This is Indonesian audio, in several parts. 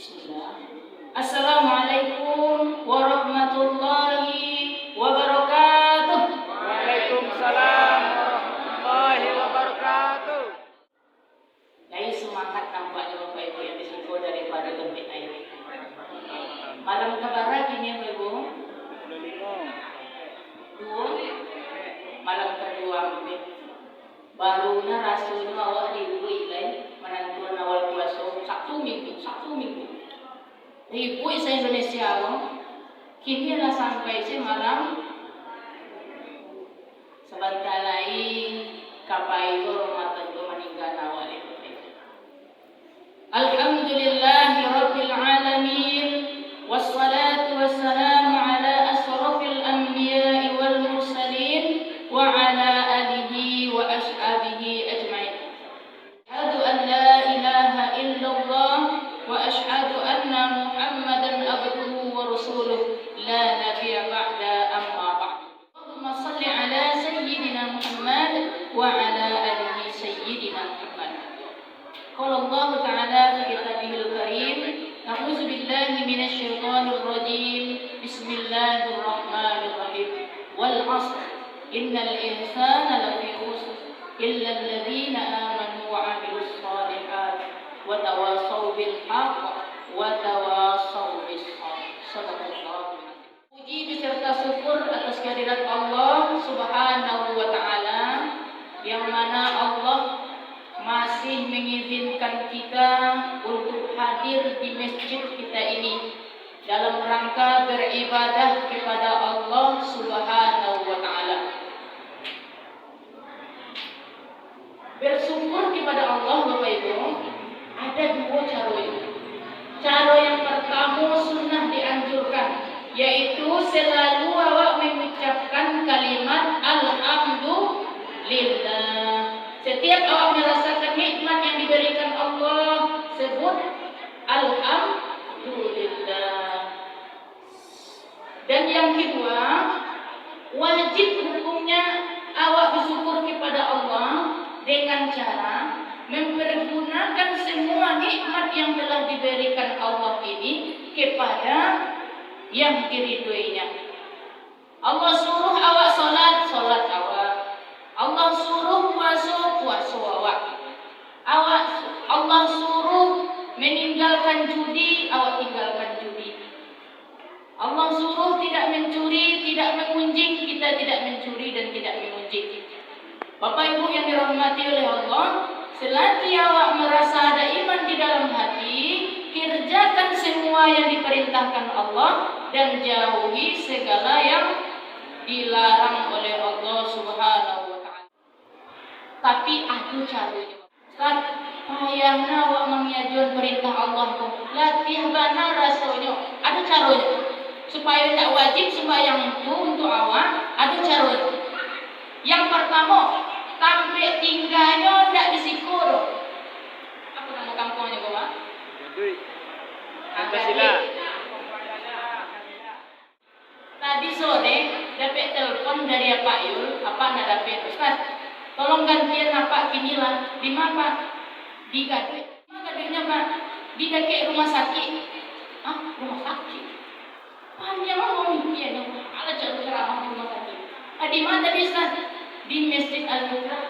Bismillah. Assalamualaikum warahmatullahi wabarakatuh. Waalaikumsalam warahmatullahi wabarakatuh. Jadi semangat nampaknya Bapak Ibu yang disiko daripada tepik air. Malam kebarat ini Bapak Ibu. Dua. Malam kedua hampir. Barunya rasanya awak ribui lain menantuan awal puasa Sabtu Minggu. Ribui se Indonesia loh. Kini lah sampai malam. Sebentar lagi kapai itu Ramadan itu meninggal awal itu. Alhamdulillahi Rabbil Alamin. Wassalatu wassalamu ala asrafil anbiya'i wal mursalin wa ala alihi wa ashabihi ajma'in. Asyhadu an la ilaha illallah wa asyhadu anna Muhammadan abduhu wa rasuluh la nabiyya ba'da amma ba'd. Allahumma shalli ala sayyidina Muhammad wa ala alihi sayyidina Muhammad. Qala Allah Ta'ala fi kitabihil karim, a'udzu billahi minasy syaithanir rajim. Bismillahirrahmanirrahim. Wal 'ashr innal insana lafi khusr illa alladziina aamanu wa 'amilus shalihat wa tawassaw bil haqq wa tawassaw bis sabr. Shadaqallahu. Puji beserta syukur atas kehadirat Allah Subhanahu wa Ta'ala, yang mana Allah masih mengizinkan kita untuk hadir di masjid kita ini dalam rangka beribadah kepada Allah Subhanahu wa Ta'ala. Bersyukur kepada Allah Bapak Ibu ada dua cara. Cara yang pertama sunnah dianjurkan, yaitu selalu awak mengucapkan kalimat alhamdulillah. Setiap awak merasakan nikmat yang diberikan Allah, sebut alhamdulillah. Dan yang kedua, wajib hukumnya awak bersyukur kepada Allah dengan cara mempergunakan semua nikmat yang telah diberikan Allah ini kepada yang diridhoinya. Allah suruh awak salat awak. Allah suruh puasa awak. Allah suruh meninggalkan judi, awak tinggalkan judi. Allah suruh tidak mencuri, tidak mengunjing, kita tidak mencuri dan tidak mengunjing. Bapak Ibu yang dirahmati oleh Allah, selagi awak merasa ada iman di dalam hati, kerjakan semua yang diperintahkan Allah dan jauhi segala yang dilarang oleh Allah Subhanahu wa Ta'ala. Tapi ada caranya. Ustaz, payahna awak mengajukan perintah Allah tu. Latih bana rasanya. Ada caranya. Supaya tidak wajib sembahyang itu untuk awak, ada caranya. Yang pertama, sampai tinggalnya tidak disikur. Apa nama kampungnya kau? Pancasila. Tadi sore dapat telepon dari Pak Yul, apa nak dapat? Ustaz, tolong gantian apa kinilah. Di mana Pak? Di Gadui. Mana Gaduinya Pak? Di dekat rumah sakit. Rumah sakit? Panjang mau mimpiannya. Ada ceramah di rumah sakit. Di mana tadi Ustaz? Di Masjid Al-Muqra.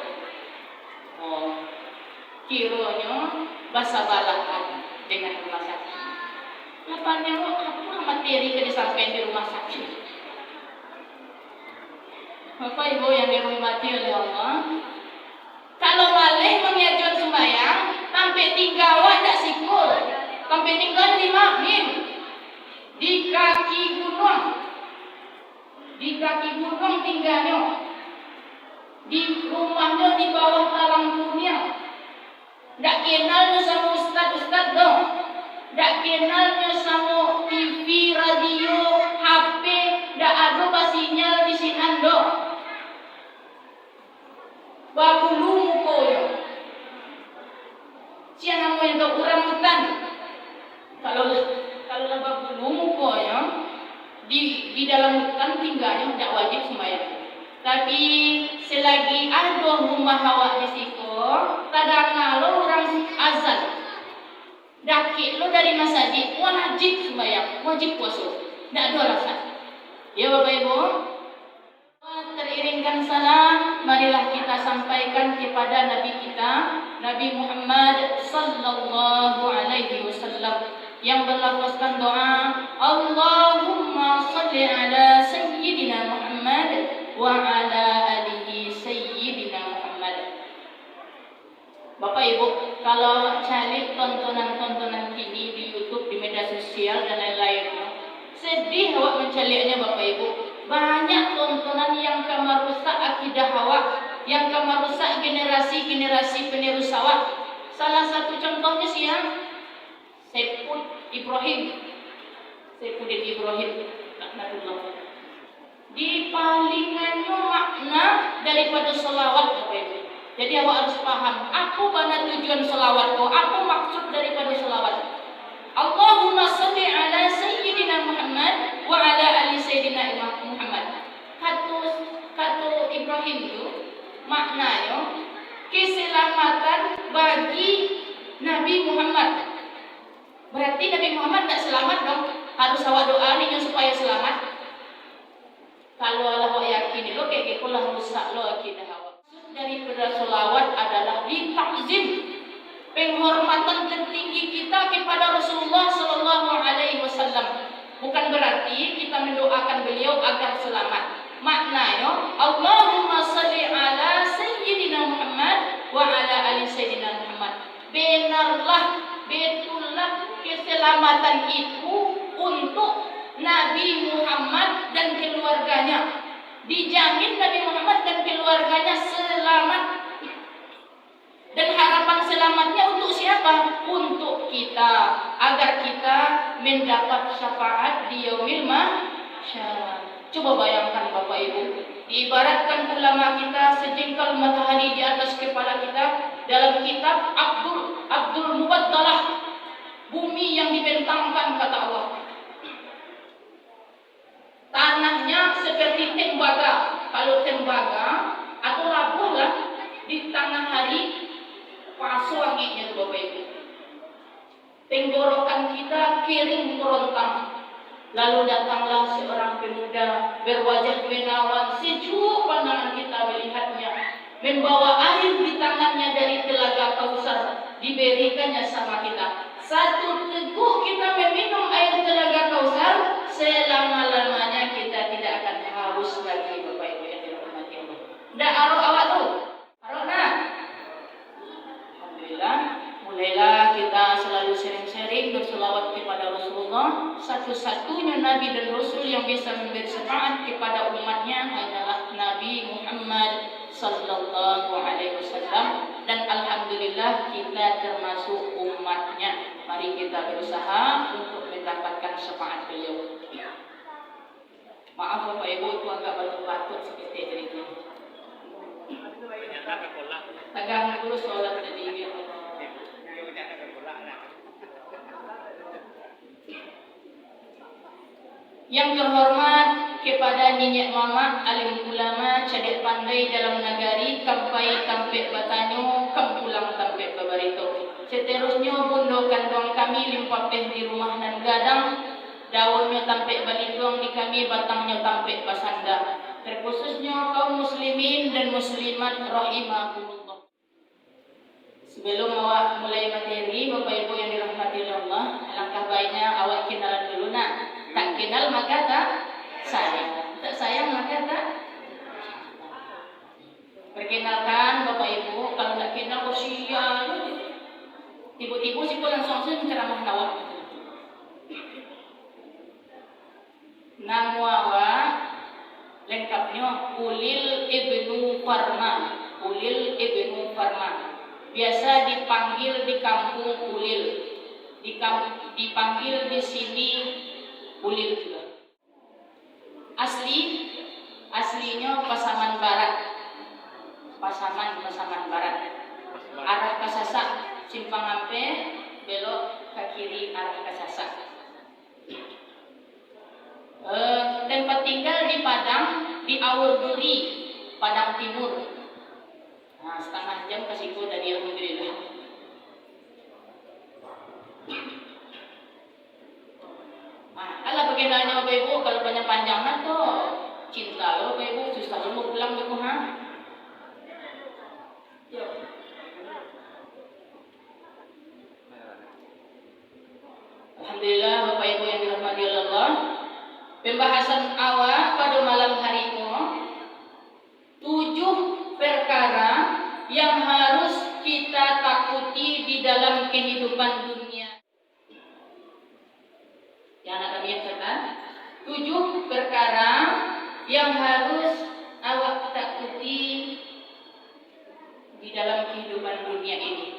Kiranya basa balakan dengan rumah sakit. Lapanya apa materi ke disampaikan di rumah sakit? Bapak Ibu yang dirahmati oleh Allah, kalau malih mengajukan sembahyang, sampai tinggal awak tak sikur, sampai tinggal di mahim, di kaki gunung tinggalnya, di rumahnya di bawah talang dunia, tak kenalnya sama ustad dong, tak kenalnya sama TV, radio, HP, tak ada sinyal di sinan dong. Babulu mukoyo. Siapa namanya tu orang hutan. Kalau babulu mukoyo di dalam hutan tinggalnya tidak wajib sembahyang. Tapi selagi ada rumah awak di situ, kadang kalau orang azan, dakik lo itu dari masjid wajib sembahyang, wajib puasa. Tidak ada alasan. Ya Bapak Ibu, teriringkan salam, marilah kita sampaikan kepada Nabi kita, Nabi Muhammad sallallahu alaihi wasallam yang berlafazkan doa, Allahumma salli ala sayyidina Muhammad wa ala alihi sayyidina Muhammad. Bapak Ibu, kalau cari tontonan-tontonan kini di YouTube, di media sosial dan lain-lainnya, sedih awak mencarinya Bapak Ibu. Banyak tontonan yang akan merusak akidah awak, yang akan merusak generasi-generasi penerus awak. Salah satu contohnya siapa? Saifuddin Ibrahim, laknatullah. Di palingannya makna daripada selawat Bapak Ibu. Jadi awak harus paham apa mana tujuan selawat, apa maksud daripada selawat. Allahumma salli ala sayyidina Muhammad wa ala ali sayyidina Muhammad. Kata Ibrahim itu maknanya keselamatan bagi Nabi Muhammad. Berarti Nabi Muhammad tak selamat dong. Harus awak doa nih supaya selamat. Kalau awak yakin lo kayak gitulah rusak lo akidah awak. Daripada selawat adalah ditakzim, penghormatan tertinggi kita kepada Rasulullah sallallahu alaihi wasallam. Bukan berarti kita mendoakan beliau agar selamat. Maknanya Allahumma salli ala sayyidina Muhammad wa ala ali sayyidina Muhammad. Benarlah, betullah keselamatan itu untuk Nabi Muhammad dan keluarganya. Dijamin Nabi Muhammad dan keluarganya selamat. Dan harapan selamatnya untuk siapa? Untuk kita, agar kita mendapat syafaat di yaumil mahsyar. Coba bayangkan Bapak Ibu, diibaratkan ulama kita sejengkal matahari di atas kepala kita. Dalam kitab Abdul Mubaddalah, bumi yang dibentangkan kata Allah. Tanahnya seperti tembaga. Kalau tembaga atau labuh lah di tengah hari pasu anginnya tuh Bapak Ibu. Tenggorokan kita kering kerontang. Lalu datanglah seorang pemuda berwajah menawan, sejuk pandangan kita melihatnya, membawa air di tangannya dari telaga Kausar, diberikannya sama kita. Satu teguk kita meminum air telaga Kausar, selama-lamanya kita tidak akan haus lagi Bapak Ibu yang dirahmati Allah. Ndak arok awak tuh? Arok nak? Alhamdulillah, mulailah kita selalu sering-sering berselawat kepada Rasulullah. Satu-satunya Nabi dan Rasul yang bisa memberi syafaat kepada umatnya adalah Nabi Muhammad sallallahu alaihi wasallam. Dan alhamdulillah kita termasuk umatnya. Mari kita berusaha untuk mendapatkan syafaat beliau. Maaf Bapak Ibu, itu agak batuk-batuk sedikit cerita. Tegang dulu sholat tadi. Yang terhormat kepada Nyinyek Mama, alim ulama, cadek pandai dalam nagari, kampai tampek batanyo, kampulang tampek babarito. Seterusnya bundo kandong kami limpapeh di rumah nan gadang, daunnya tampek balindong di kami, batangnya tampek basanda. Terkhususnya kaum muslimin dan muslimat rahimakumullah. Sebelum awak mulai materi, Bapak Ibu yang dirahmati Allah, alangkah baiknya awak kenalan dulu nak. Tak kenal maka tak sayang, tak sayang maka tak. Perkenalkan Bapak Ibu, kalau tak kenal kosian, tiba-tiba sih langsung ceramah nawak. Nama awak lengkapnya Ulil Ibnu Farman. Ulil Ibnu Farman. Biasa dipanggil di kampung Ulil, dipanggil di sini Ulil juga. Aslinya Pasaman Barat. Pasaman Barat. Arah ke Sasak, simpang Ampe, belok ke kiri arah ke Sasak. Tempat tinggal di Padang, di Awurduri, Padang Timur. Nah, setengah jam ke situ dari alhamdulillah. istilahnya Bapak Ibu kalau panjang-panjangan tuh cinta lo Bapak Ibu susah lo pulang Bapak Ibu ha. Alhamdulillah Bapak Ibu yang dirahmati Allah. Pembahasan awal pada malam hari ini 7 perkara yang harus kita takuti di dalam kehidupan dunia. Yang ada yang catat 7 perkara yang harus awak takuti di dalam kehidupan dunia ini.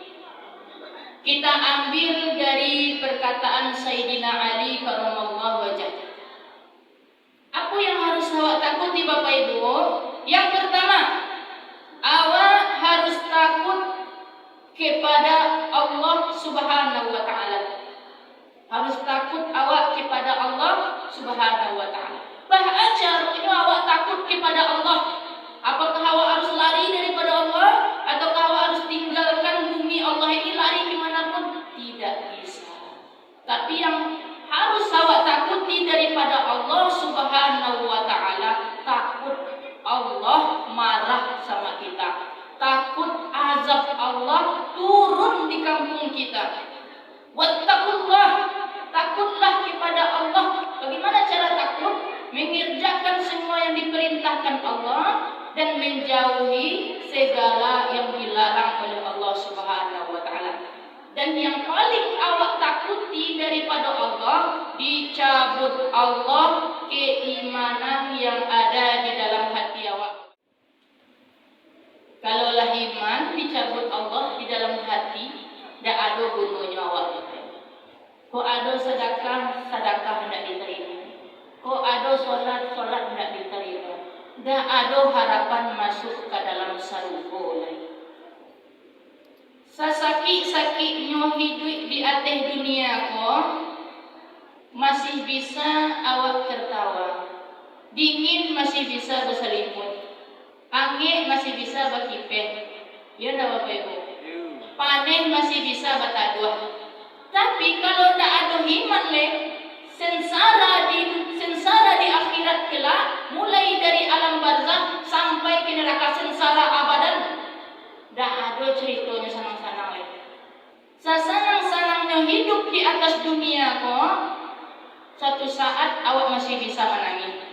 Kita ambil dari perkataan Sayyidina Ali karramallahu wajhah. Apa yang harus awak takuti Bapak Ibu? Yang pertama, awak harus takut kepada Allah Subhanahu wa taala. Harus takut awak kepada Allah Subhanahu wa taala. Bahkan caranya awak takut kepada Allah. Apakah awak harus lari daripada Allah ataukah awak harus tinggalkan bumi Allah ini lari kemanapun? Tidak bisa. Tapi yang harus awak takuti daripada Allah Subhanahu wa taala, takut Allah marah sama kita. Takut azab Allah turun di kampung kita. Wattaqullah, takutlah kepada Allah. Bagaimana cara takut? Mengerjakan semua yang diperintahkan Allah dan menjauhi segala yang dilarang oleh Allah Subhanahu wa taala. Dan yang paling awak takuti daripada Allah, dicabut Allah keimanan yang ada di dalam hati awak. Kalaulah iman dicabut Allah di dalam hati, dak ada gunanya awak. Kok ada sedekah hendak diterima. Kok ada solat hendak diterima. Dak ada harapan masuk ke dalam surga lagi. Sesakit-sakitnya hidup di atas dunia kok masih bisa awak tertawa. Dingin masih bisa berselimut. Angin masih bisa berkipas. Ya dah Bapak Ibu. Panen masih bisa bertaduh. Tapi kalau tak ada iman sengsara di akhirat kelak, mulai dari alam barzakh sampai ke neraka sengsara abadan, dah ada ceritanya senang-senang lagi. Sesenang-senangnya hidup di atas dunia kok, suatu saat awak masih bisa menangis,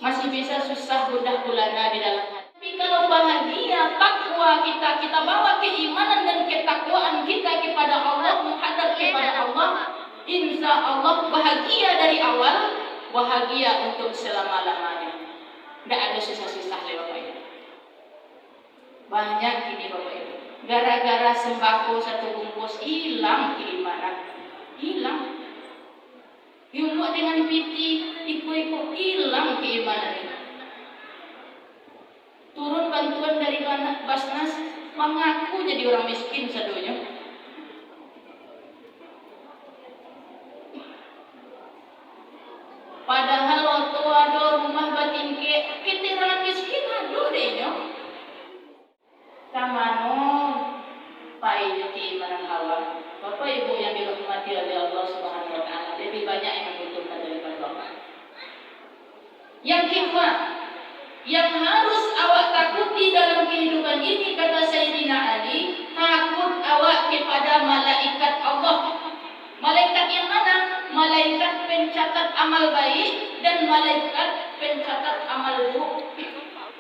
masih bisa susah gundah gulana di dalam hati. Tapi kalau bahagia, takwa kita bawa keimanan dan ketakwaan kita kepada Allah, menghadap kepada Allah, insya Allah bahagia dari awal, bahagia untuk selama-lamanya. Tidak ada susah-susah lewat Bapak Ibu. Banyak ini Bapak Ibu. Gara-gara sembako satu bungkus hilang keimanan, hilang. Yumuk dengan piti, ikut hilang keimanan ini. Turun bantuan dari Basnas, mengaku jadi orang miskin sadonya. Padahal waktu ada rumah batin kita orang miskin aduh dehnya. Kamano pai keimanan awak. Bapak Ibu yang dirahmati oleh Allah Subhanahu wa taala, lebih banyak yang membutuhkan daripada Bapak. Yang kedua, yang harus awak takuti dalam kehidupan ini, kata Sayyidina Ali, takut awak kepada malaikat Allah. Malaikat yang mana? Malaikat pencatat amal baik dan malaikat pencatat amal buruk.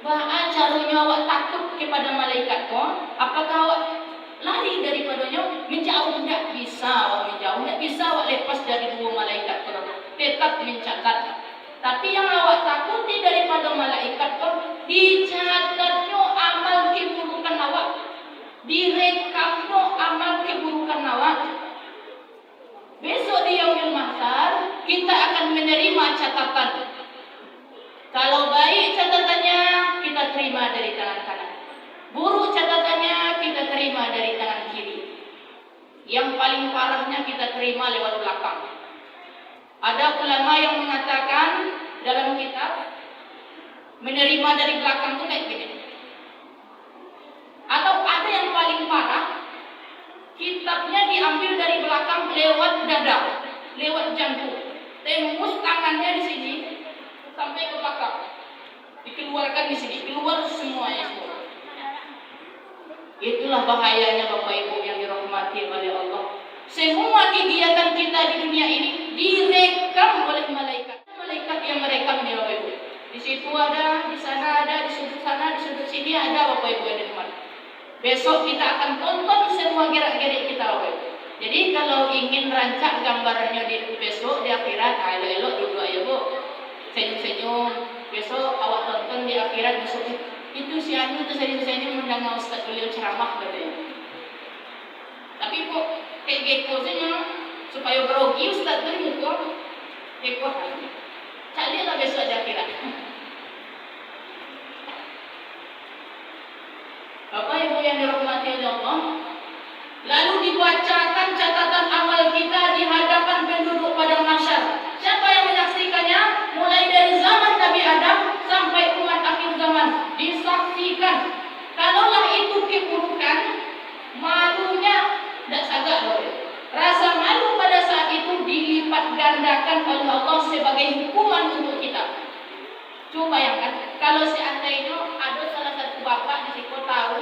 Bahkan caranya awak takut kepada malaikat kok, apakah awak lari daripadanya? Menjauh tidak bisa awak menjauh, tidak bisa awak lepas dari dua malaikat kok. Tetap mencatat. Tapi yang awak takuti daripada malaikat kok, dicatatnya amal keburukan awak, direkamnya amal keburukan awak. Besok di yaumil mahsyar kita akan menerima catatan. Kalau baik catatannya kita terima dari tangan kanan, buruk catatannya kita terima dari tangan kiri. Yang paling parahnya kita terima lewat belakang. Ada ulama yang mengatakan dalam kitab, menerima dari belakang itu kayak gini. Atau ada yang paling parah, kitabnya diambil dari belakang lewat dada, lewat jantung. tembus tangannya di sini sampai ke belakang, dikeluarkan di sini, keluar semuanya semua. Itulah bahayanya Bapak Ibu yang dirahmati oleh Allah. Semua kegiatan kita di dunia ini direkam oleh malaikat. Malaikat yang merekam ya Bapak Ibu. Di situ ada, di sana ada, di sudut sana, di sudut sini ada Bapak Ibu yang dirahmati. Besok kita akan tonton semua gerak-gerik kita Bapak Ibu. Jadi kalau ingin rancak gambarnya di besok di akhirat, elok-elok duduk aja Bu. Senyum-senyum. Besok awak tonton di akhirat besok itu si Anu itu saya mendengar Ustaz beliau ceramah katanya. Tapi kok kayak geko saja supaya grogi Ustaz tadi muka geko aja. Carilah besok di akhirat. Bapak Ibu yang dirahmati oleh Allah, lalu dibacakan catatan amal kita di hadapan penduduk padang mahsyar. Siapa yang menyaksikannya? Mulai dari zaman Nabi Adam sampai umat akhir zaman disaksikan. Kalaulah itu keburukan, malunya tidak sagak loh. Rasa malu pada saat itu dilipat gandakan oleh Allah sebagai hukuman untuk kita. Coba bayangkan kalau seandainya ada salah satu bapak di situ tahu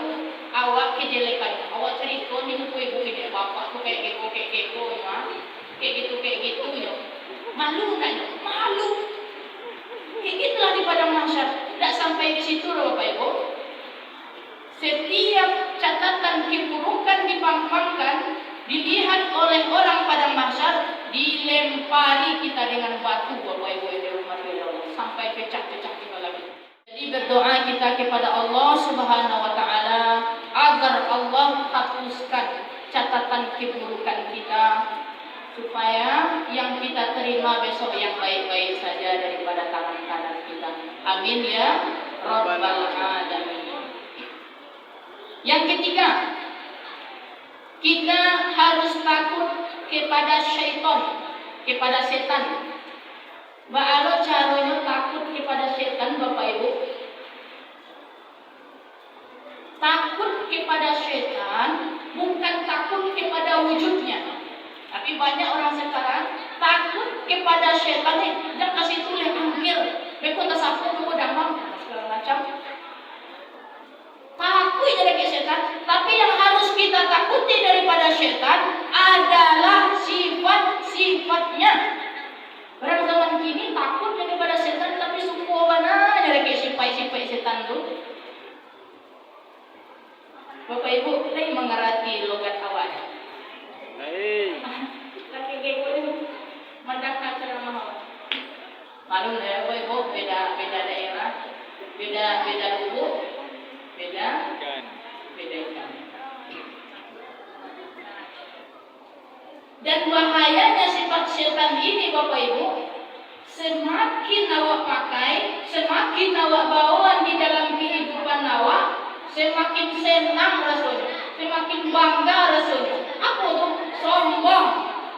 awak kejelekan, awak cerita ni ibu ini bapak tu kayak geko ya, kayak gitu ya. Malu enggak ya? Malu. Kayak gitulah di padang mahsyar. Tidak sampai di situ loh Bapak Ibu. Setiap catatan keburukan dipampangkan, dilihat oleh orang padang mahsyar, dilempari kita dengan batu Bapak Ibu yang dirahmati Allah sampai pecah-pecah kita lagi. Jadi berdoa kita kepada Allah Subhanahu wa taala agar Allah hapuskan catatan keburukan kita supaya yang kita terima besok yang baik-baik saja daripada tangan-tangan kita. Amin ya Rabbal Alamin. Yang ketiga, kita harus takut kepada syaitan, kepada setan. Bagaimana caranya takut kepada setan Bapak Ibu? Takut kepada setan bukan takut kepada wujudnya. Tapi banyak orang sekarang takut kepada setan ni. Jangan kasih tulis hampir. Mereka tak sapu ke damang segala macam. Takut dari setan. Tapi yang harus kita takuti daripada setan adalah sifat-sifatnya. Orang zaman kini takut daripada setan, tapi semua mana dari sifat-sifat setan tu. Bapak Ibu, saya mengerti logat awak. Laki geko itu mendapat ceramah awak. Malum ya Bapak Ibu, beda daerah, beda lubuk, beda ikan. Dan bahayanya sifat setan ini Bapak Ibu, semakin awak pakai, semakin awak bawa di dalam kehidupan awak, semakin senang rasanya, semakin bangga rasanya. Apa tuh? Sombong,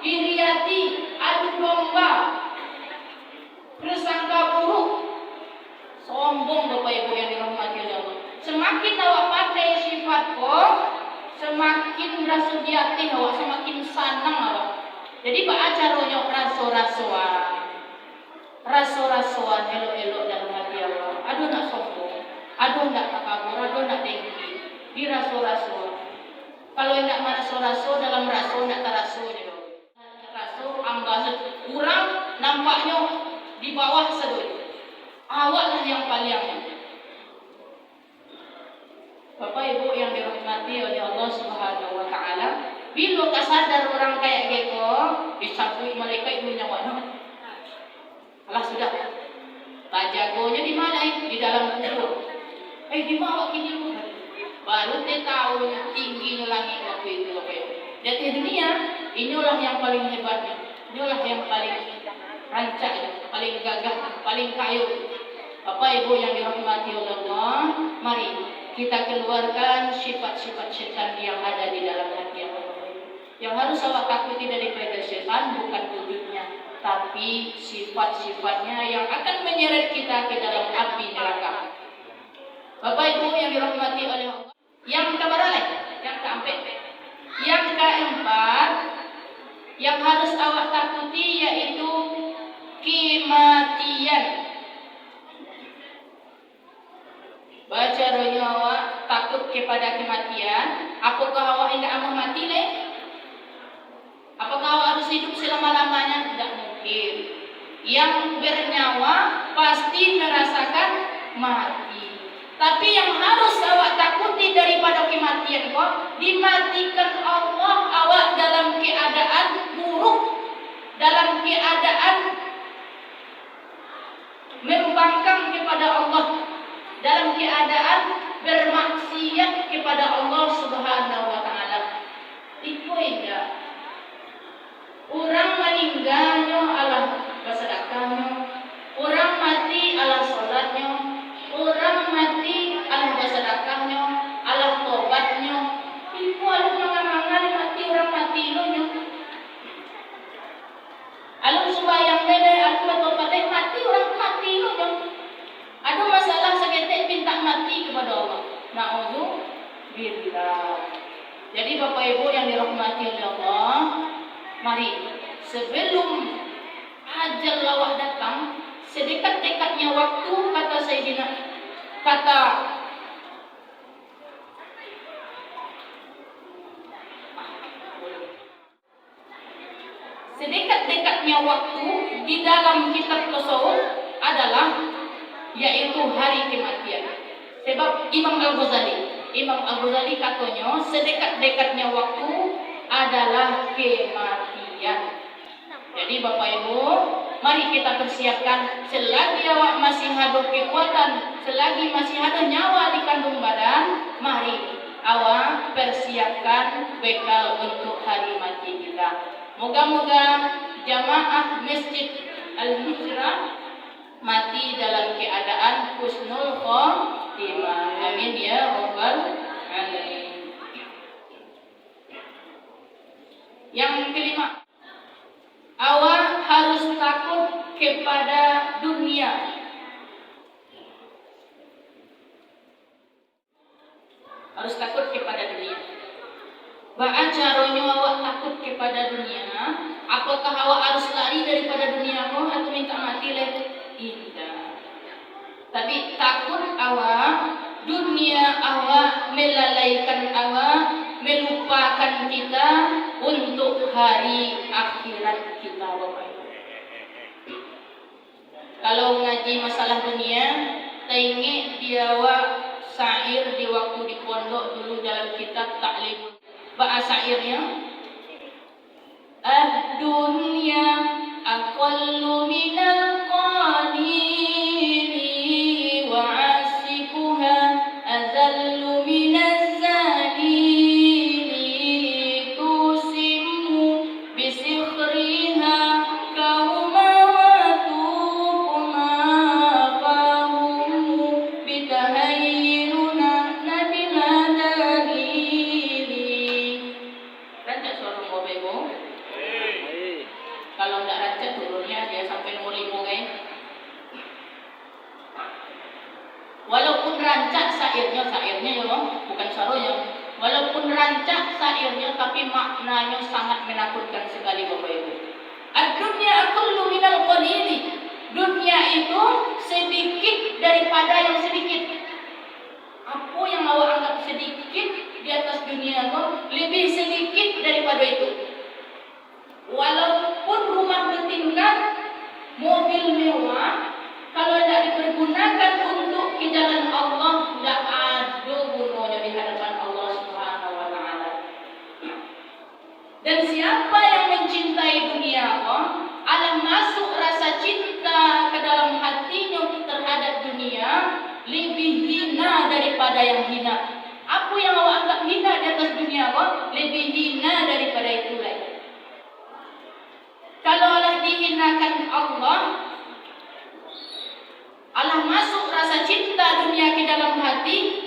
iri hati, adu domba, prasangka buruk. Sombong Bapak Ibu yang dirahmati Allah. Semakin awak pakai sifat kok, semakin rasa di hati awak, semakin senang awak. Jadi baca caranya raso-rasoan elok-elok dalam hati awak. Aduh nak sombong, aduh nak takabur, aduh nak dengki. Di raso-rasoan. Kalau tidak meraso-raso dalam raso tidak teraso juga. Raso ambas kurang nampaknya di bawah sedut. Awaklah yang paling. Bapak Ibu yang dirahmati oleh Allah Subhanahu wa taala, bila sadar orang kayak gitu, disabui malaikat itu nyawanya. Alah sudah. Tak jagonya di mana? Di dalam kubur. Di mana kini? Baru dia tahu tingginya langit waktu itu Bapak Ibu. Di dunia, inilah yang paling hebatnya. Inilah yang paling rancaknya, paling gagah, paling kayu. Bapak Ibu yang dirahmati oleh Allah, mari kita keluarkan sifat-sifat setan yang ada di dalam hati Bapak Ibu. Yang harus awak takuti daripada setan bukan wujudnya, tapi sifat-sifatnya yang akan menyeret kita ke dalam api neraka. Bapak Ibu yang dirahmati oleh Allah. Yang keberapa? Yang keempat. Yang keempat yang harus awak takuti yaitu kematian. Baca rohnya awak takut kepada kematian. Apakah awak hendak amat mati leh? Apakah awak harus hidup selama-lamanya? Tidak mungkin. Yang bernyawa pasti merasakan mati. Tapi yang harus awak takuti daripada kematian kok, dimatikan Allah awak dalam keadaan buruk, dalam keadaan membangkang kepada Allah, dalam keadaan bermaksiat kepada Allah Subhanahu wa taala. Itu enggak. Orang meninggalnya Allah bersedekahnya, orang mati Allah salatnya, orang mati Allah bersedekahnya, Allah tobatnya. Itu Allah mangan-mangan mati orang mati lonya. Allah sembahyang beda, aku bertobat mati orang mati lonya. Ada masalah seketik minta mati kepada Allah. Na'udzubillah. Jadi Bapak Ibu yang dirahmati oleh Allah, mari sebelum ajal lawak datang, sedekat-dekatnya waktu, kata Sayyidina, kata sedekat-dekatnya waktu di dalam kitab tasawuf adalah yaitu hari kematian. Sebab Imam Al-Ghazali katanya sedekat-dekatnya waktu adalah kematian. Jadi Bapak Ibu, mari kita persiapkan selagi awak masih ada kekuatan, selagi masih ada nyawa di kandung badan, mari awak persiapkan bekal untuk hari mati kita. Moga-moga jamaah Masjid Al-Hijrah mati dalam keadaan husnul khotimah. Amin ya rabbal alamin. Yang kelima, awak harus takut kepada dunia. Harus takut kepada dunia. Bagaimana caranya awak takut kepada dunia? Apakah awak harus lari daripada dunia atau minta mati leh? Tidak. Tapi takut awak, dunia awak melalaikan awak, melupakan kita untuk hari akhirat kita, Bapak Ibu. Kalau ngaji masalah dunia, tengok dia awak syair di waktu di pondok dulu dalam kitab taklim. Bahasa syairnya, ad-dunya aqallu minal qalili wa asikuha azallu minaz zalili tusimmu bisikhriha kauma wa tuqma fahumu bitahayyiruna nabila dalili. Rancak suara Bapak Ibu. Kalau tidak rancak turunnya dia sampai nomor 5 kan. Walaupun rancak syairnya ya bukan saronya. Walaupun rancak syairnya tapi maknanya sangat menakutkan sekali Bapak Ibu. Ad-dunya aqallu minal qalili. Dunia itu sedikit daripada yang sedikit. Apa yang awak anggap sedikit di atas dunia itu lebih sedikit daripada itu. Walaupun rumah bertingkat, mobil mewah, kalau tidak dipergunakan untuk ke jalan Allah, tidak ada gunanya di hadapan Allah Subhanahu wa taala. Dan siapa yang mencintai dunia alam masuk rasa cinta ke dalam hatinya terhadap dunia, lebih hina daripada yang hina. Apa yang awak anggap hina di atas dunia lebih hina daripada itu lagi. Kalau Allah dihinakan Allah masuk rasa cinta dunia ke dalam hati,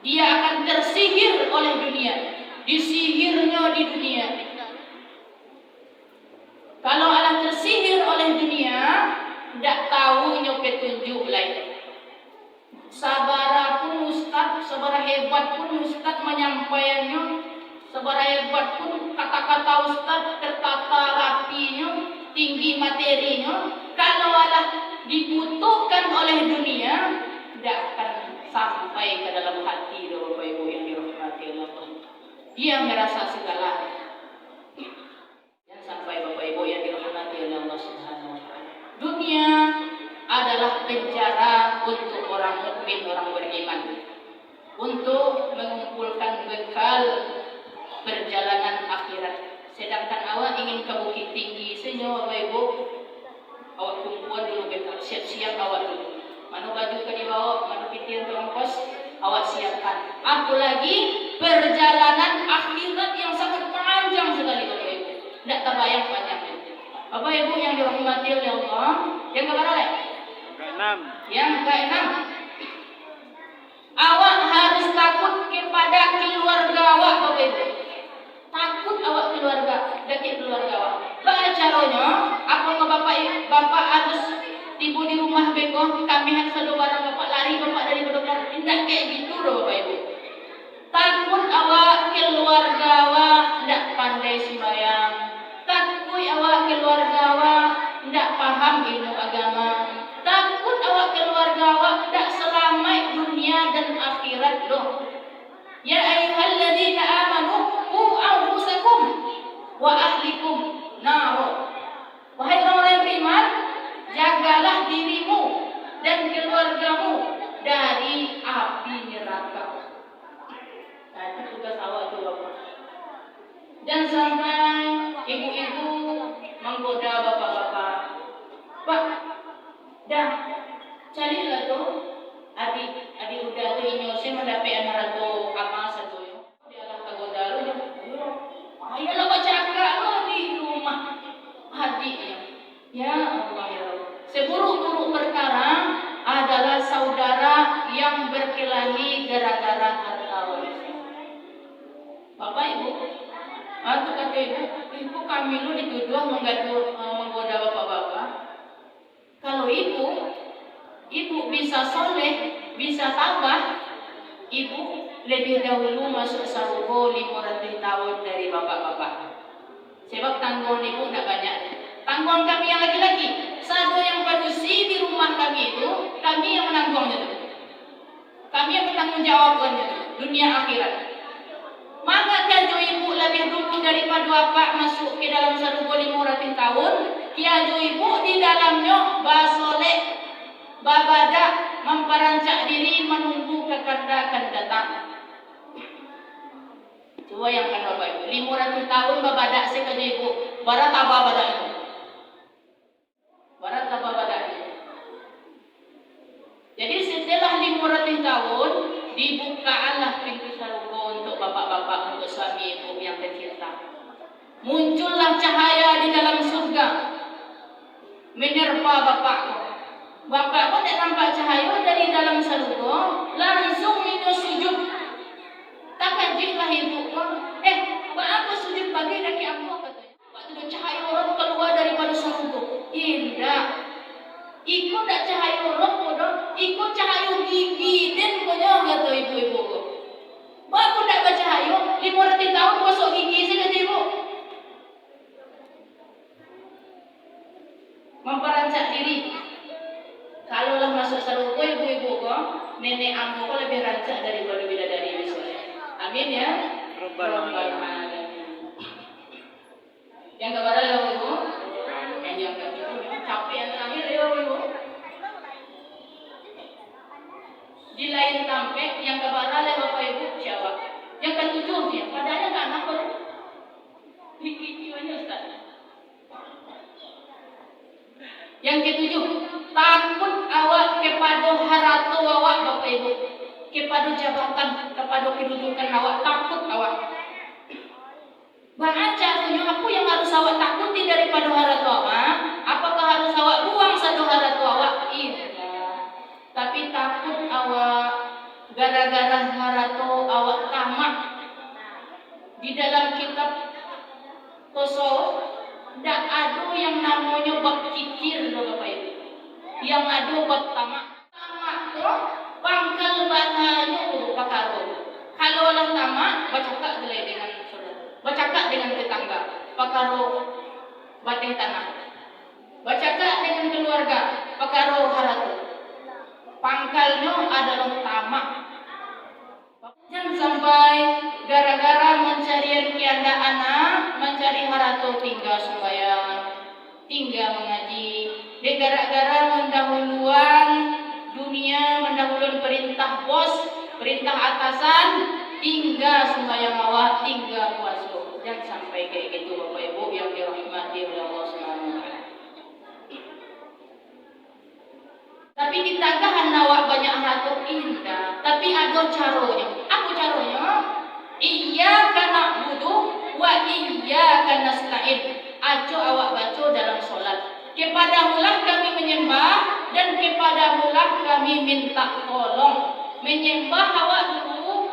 dia akan tersihir oleh dunia, disihirnya di dunia. Kalau Allah tersihir oleh dunia, tidak tahunya petunjuk lain. Sabara pun ustaz, sabara hebat pun ustaz menyampaikannya, sabara hebat pun kata-kata ustaz tertata rapinya, tinggi materinya, kalau Allah dibutuhkan oleh dunia, tidak akan sampai ke dalam hati Bapak Ibu yang dirahmati Allah. Dia merasa segala. Jangan sampai Bapak Ibu yang dirahmati oleh Allah Subhanahu wa taala. Dunia adalah penjara untuk orang mukmin, orang beriman, untuk mengumpulkan bekal perjalanan akhirat. Sedangkan awak ingin ke Bukit Tinggi, senyo Bapak Ibu, awak kumpulan dulu bekal, siap-siap awak dulu. Mana baju ke dibawa, mana pitian ke ongkos, awak siapkan. Apalagi perjalanan akhirat yang sangat panjang sekali Bapak Ibu. Tidak terbayang panjangnya. Bapak Ibu yang dirahmati oleh Allah, yang keberapa? Keenam. Yang keenam, awak harus takut kepada keluarga awak Bapak Ibu. Takut awak keluarga, dari keluarga awak. Bagaimana caranya? Apa bapak harus tiba di rumah beko, kami harus selalu barang bapak lari bapak dari dokter. Tidak kayak gitu loh Bapak Ibu. Takut awak keluarga awak tidak pandai sembahyang. Takut awak keluarga awak tidak paham ilmu agama. Takut awak keluarga awak tidak selamat dunia dan akhirat loh. Ya ayyuhalladzina amanu qu anfusakum wa ahlikum nar. Wahai orang yang beriman, jagalah dirimu dan keluargamu dari api neraka. Nah, itu tugas awak tuh Bapak. Dan sampai ibu-ibu menggoda bapak-bapak. Pak, dah carilah tuh adik udah tuh ini saya mendapat anak tuh apa satu yo. Dia lah kagoda lu yo. Ayolah baca agak lo di rumah adiknya. Ya Allah ya Allah. Seburuk-buruk perkara adalah saudara yang berkelahi gara-gara harta warisan. Bapak Ibu, atau kata ibu kami lu dituduh menggoda bapak-bapak. Kalau ibu bisa soleh, bisa tabah, ibu lebih dahulu masuk surga 500 tahun dari bapak-bapak. Sebab tanggungan ibu tidak banyak. Tanggungan kami yang laki-laki, satu yang produksi di rumah kami itu, kami yang menanggungnya itu. Kami yang bertanggung jawabnya itu, dunia akhirat. Maka kajo ibu lebih dulu daripada bapak masuk ke dalam surga 500 tahun, kiajo ibu di dalamnya basolek, babada, memperancak diri menunggu kekanda akan datang. Coba yang kan Bapak Ibu, 500 tahun babadak sekali ibu, barat apa babadak itu? Barat apa babadak itu? Jadi setelah 500 tahun dibukaanlah pintu surga untuk bapak-bapak, untuk suami ibu yang tercinta. Muncullah cahaya di dalam surga menerpa bapakku. Bapak pun tidak nampak cahaya dari dalam surga, langsung minus sujud. Tak kajilah ibu, buat apa sujud pagi daki aku katanya. Waktu itu cahaya orang keluar daripada surga. Indah. Ikut tak cahaya orang bodoh, ikut cahaya gigi dan punya kata ibu-ibu. Buat aku tak baca cahaya, 500 tahun masuk gigi sih kata ibu. Memperancak diri. Kalaulah masuk surga ibu-ibu kok, nenek ambo kok lebih rancak daripada bidadari misalnya. Amin ya. Rabbal alamin. Yang kepada ya ibu, yang capek yang terakhir ya ibu. Di lain tampek yang kepada ya bapak ibu siapa? Yang ketujuhnya, padahal tak anak baru. Dikicuannya Ustaz. Yang ketujuh, takut awak kepada harta awak bapak ibu, kepada jabatan, kepada kedudukan awak, takut awak. Bagaimana caranya apa yang harus awak takuti daripada harta awak? Apakah harus awak buang satu harta awak? Tidak. Tapi takut awak gara-gara harta awak tamak. Di dalam kitab tasawuf tidak ada yang namanya bab kikir loh bapak ibu. Yang ada bab tamak. Tamak itu pangkal bahaya pakaro. Kalau orang tamak bercakap dengan saudara, bercakap dengan tetangga, pakaro batih tanah. keluarga pakaro haratu. Pangkalnya adalah tamak. Jangan sampai gara-gara mencari kianda anak, mencari haratu tinggal sembahyang, tinggal mengaji. Dia gara-gara mendahuluan dunia, mendahuluan perintah bos, perintah atasan, tinggal sembahyang awak, tinggal puasa. Jangan sampai kayak gitu Bapak Ibu yang dirahmati oleh Allah Subhanahu wa taala. Tapi kita kan awak banyak harta indah, tapi ada caranya. Apa caranya? Iyyaka na'budu wa iyyaka nasta'in. Ajo awak baca dalam solat. Kepadamulah kami menyembah dan kepadamulah kami minta tolong. Menyembah awak dulu,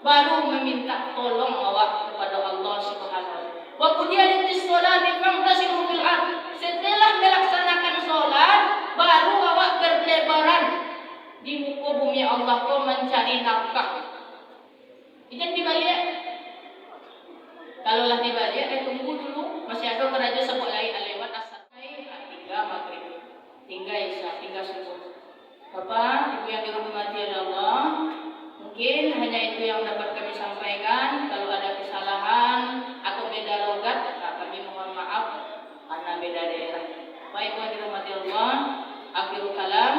baru meminta tolong awak kepada Allah Subhanahu. Wa qudiyatish sholati fantasiru fil ardh. Setelah melaksanakan sholat, baru awak berlebaran di muka bumi Allah kau mencari nafkah. Jangan dibalik. Kalaulah dibalik, tunggu dulu. Masih ada keraja sebut lain lewat asar. Tinggal maghrib, tinggal isya, tinggal subuh. Bapak, Ibu yang dirahmati oleh Allah, mungkin hanya itu yang dapat kami sampaikan. Kalau ada kesalahan atau beda logat, kami mohon maaf karena beda daerah. Baik, Ibu yang dirahmati Allah, akhirul kalam.